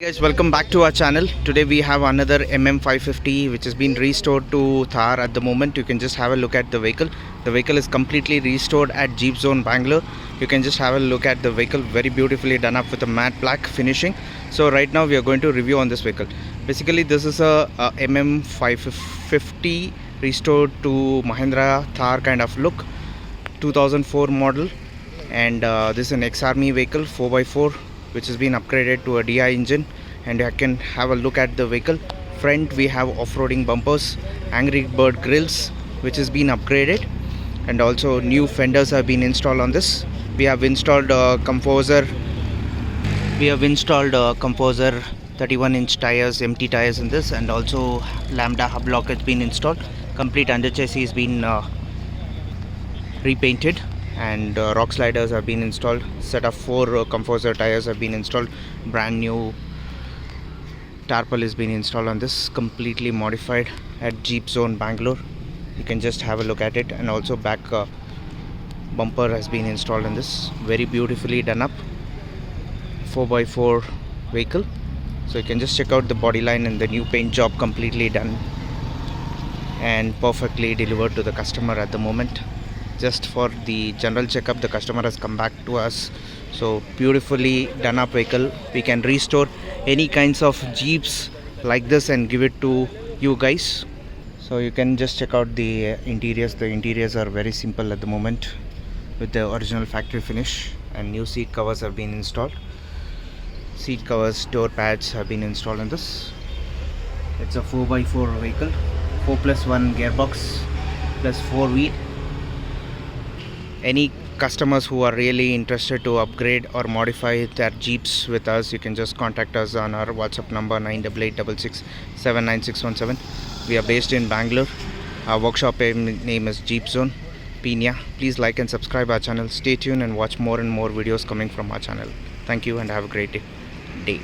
Guys, welcome back to our channel. Today we have another MM550 which has been restored to Thar at the moment. You can just have a look at the vehicle. The vehicle is completely restored at Gypsy Bangalore. You can just have a look at the vehicle, very beautifully done up with a matte black finishing. So right now we are going to review on this vehicle. Basically this is a MM550 restored to Mahindra Thar kind of look, 2004 model, and this is an Ex Army vehicle 4x4 which has been upgraded to a DI engine. And I can have a look at the vehicle. Front we have off-roading bumpers, Angry Bird grills which has been upgraded, and also new fenders have been installed on this. We have installed Comforsor 31-inch tires, MT tires in this, and also Lambda hub lock has been installed. Complete under chassis has been repainted, and Rockslidders have been installed. Set of 4 Comforsor tires have been installed. Brand new tarpaulin has been installed on this, completely modified at Gypsy Bangalore. You can just have a look at it. And also back bumper has been installed in this, very beautifully done up 4x4 vehicle. So you can just check out the body line and the new paint job, completely done and perfectly delivered to the customer at the moment. Just for the general checkup, the customer has come back to us. So beautifully done up vehicle. We can restore any kinds of Jeeps like this and give it to you guys. So you can just check out the interiors. The interiors are very simple at the moment with the original factory finish, and new seat covers have been installed. Seat covers, door pads have been installed in this. It's a 4x4 vehicle, 4+1 gearbox plus 4 wheel. Any customers who are really interested to upgrade or modify their Jeeps with us, you can just contact us on our WhatsApp number 9886679617. We are based in Bangalore. Our workshop name is Jeep Zone Pina. Please like and subscribe our channel. Stay tuned and watch more and more videos coming from our channel. Thank you and have a great day.